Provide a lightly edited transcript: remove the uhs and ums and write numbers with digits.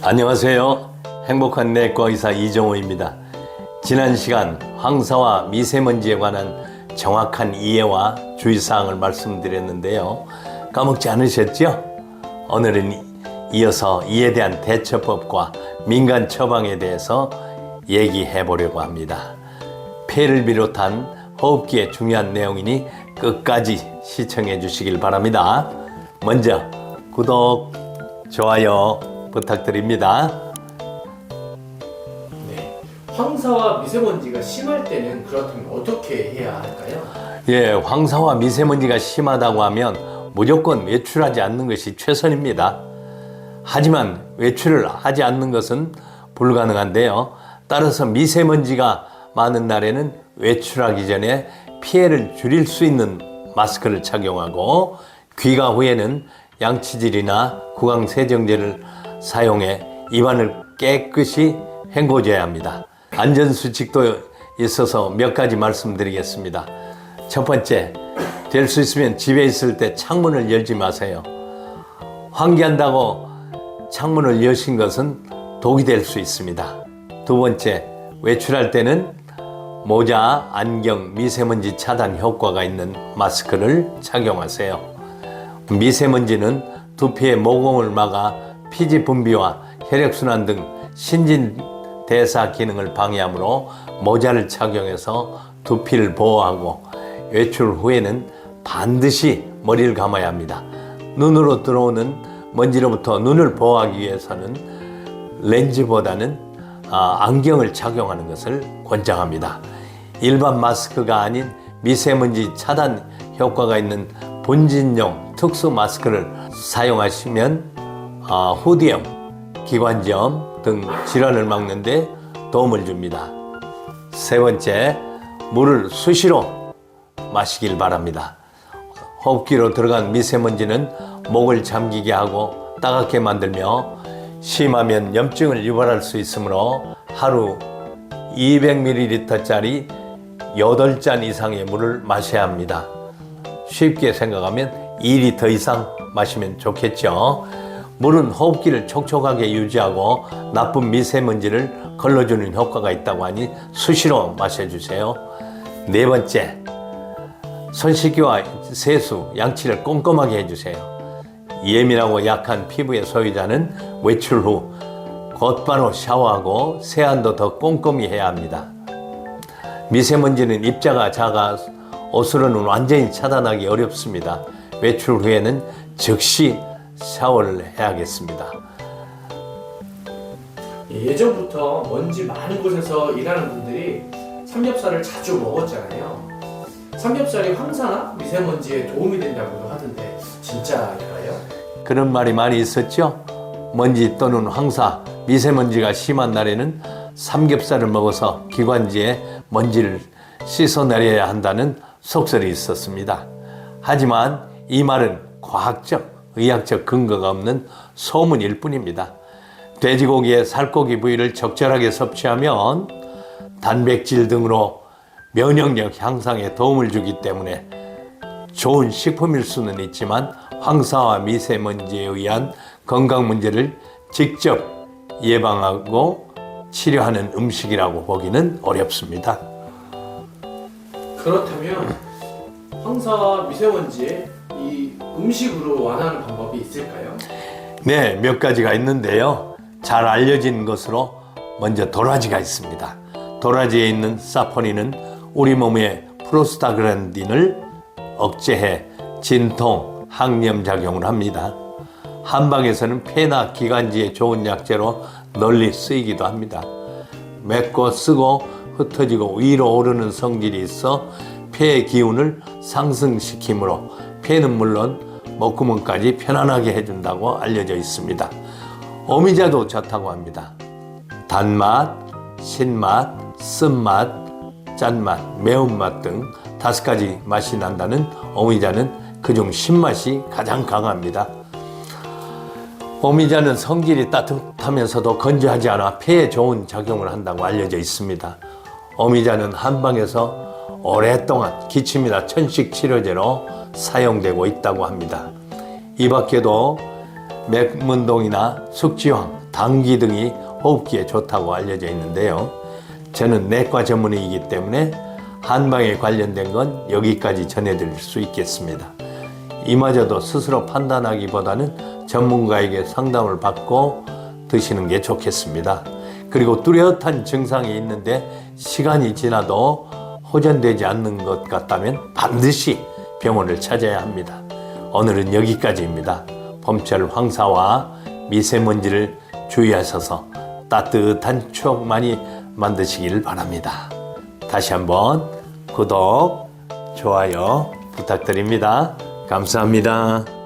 안녕하세요. 행복한 내과 의사 이정호입니다. 지난 시간 황사와 미세먼지에 관한 정확한 이해와 주의사항을 말씀드렸는데요. 까먹지 않으셨죠? 오늘은 이어서 이에 대한 대처법과 민간 처방에 대해서 얘기해 보려고 합니다. 폐를 비롯한 호흡기에 중요한 내용이니 끝까지 시청해 주시길 바랍니다. 먼저 구독, 좋아요 부탁드립니다. 네, 황사와 미세먼지가 심할 때는 그렇다면 어떻게 해야 할까요? 황사와 미세먼지가 심하다고 하면 무조건 외출하지 않는 것이 최선입니다. 하지만 외출을 하지 않는 것은 불가능한데요. 따라서 미세먼지가 많은 날에는 외출하기 전에 피해를 줄일 수 있는 마스크를 착용하고 귀가 후에는 양치질이나 구강세정제를 사용해 입안을 깨끗이 헹궈줘야 합니다. 안전수칙도 있어서 몇 가지 말씀드리겠습니다. 첫 번째, 될 수 있으면 집에 있을 때 창문을 열지 마세요. 환기한다고 창문을 여신 것은 독이 될 수 있습니다. 두 번째, 외출할 때는 모자, 안경, 미세먼지 차단 효과가 있는 마스크를 착용하세요. 미세먼지는 두피의 모공을 막아 피지 분비와 혈액순환 등 신진대사 기능을 방해하므로 모자를 착용해서 두피를 보호하고 외출 후에는 반드시 머리를 감아야 합니다. 눈으로 들어오는 먼지로부터 눈을 보호하기 위해서는 렌즈보다는 안경을 착용하는 것을 권장합니다. 일반 마스크가 아닌 미세먼지 차단 효과가 있는 분진용 특수 마스크를 사용하시면 후두염, 기관지염 등 질환을 막는 데 도움을 줍니다. 세 번째, 물을 수시로 마시길 바랍니다. 호흡기로 들어간 미세먼지는 목을 잠기게 하고 따갑게 만들며 심하면 염증을 유발할 수 있으므로 하루 200ml짜리 8잔 이상의 물을 마셔야 합니다. 쉽게 생각하면 2리터 이상 마시면 좋겠죠. 물은 호흡기를 촉촉하게 유지하고 나쁜 미세먼지를 걸러주는 효과가 있다고 하니 수시로 마셔주세요. 네 번째, 손 씻기와 세수, 양치를 꼼꼼하게 해주세요. 예민하고 약한 피부의 소유자는 외출 후 곧바로 샤워하고 세안도 더 꼼꼼히 해야 합니다. 미세먼지는 입자가 작아 옷으로는 완전히 차단하기 어렵습니다. 외출 후에는 즉시 샤워를 해야겠습니다. 예전부터 먼지 많은 곳에서 일하는 분들이 삼겹살을 자주 먹었잖아요. 삼겹살이 황사나 미세먼지에 도움이 된다고 하던데 진짜일까요? 그런 말이 많이 있었죠. 먼지 또는 황사, 미세먼지가 심한 날에는 삼겹살을 먹어서 기관지에 먼지를 씻어내려야 한다는 속설이 있었습니다. 하지만 이 말은 과학적, 의학적 근거가 없는 소문일 뿐입니다. 돼지고기의 살코기 부위를 적절하게 섭취하면 단백질 등으로 면역력 향상에 도움을 주기 때문에 좋은 식품일 수는 있지만 황사와 미세먼지에 의한 건강 문제를 직접 예방하고 치료하는 음식이라고 보기는 어렵습니다. 그렇다면 황사와 미세먼지에 이 음식으로 완화하는 방법이 있을까요? 네, 몇 가지가 있는데요. 잘 알려진 것으로 먼저 도라지가 있습니다. 도라지에 있는 사포닌은 우리 몸의 프로스타글란딘을 억제해 진통, 항염 작용을 합니다. 한방에서는 폐나 기관지에 좋은 약재로 널리 쓰이기도 합니다. 맵고 쓰고 흩어지고 위로 오르는 성질이 있어 폐의 기운을 상승시키므로 폐는 물론 목구멍까지 편안하게 해준다고 알려져 있습니다. 오미자도 좋다고 합니다. 단맛, 신맛, 쓴맛, 짠맛, 매운맛 등 5가지 맛이 난다는 오미자는 그중 신맛이 가장 강합니다. 오미자는 성질이 따뜻하면서도 건조하지 않아 폐에 좋은 작용을 한다고 알려져 있습니다. 오미자는 한방에서 오랫동안 기침이나 천식 치료제로 사용되고 있다고 합니다. 이 밖에도 맥문동이나 숙지황, 당귀 등이 호흡기에 좋다고 알려져 있는데요. 저는 내과 전문의이기 때문에 한방에 관련된 건 여기까지 전해드릴 수 있겠습니다. 이마저도 스스로 판단하기보다는 전문가에게 상담을 받고 드시는 게 좋겠습니다. 그리고 뚜렷한 증상이 있는데 시간이 지나도 호전되지 않는 것 같다면 반드시 병원을 찾아야 합니다. 오늘은 여기까지입니다. 봄철 황사와 미세먼지를 주의하셔서 따뜻한 추억 많이 만드시길 바랍니다. 다시 한번 구독, 좋아요 부탁드립니다. 감사합니다.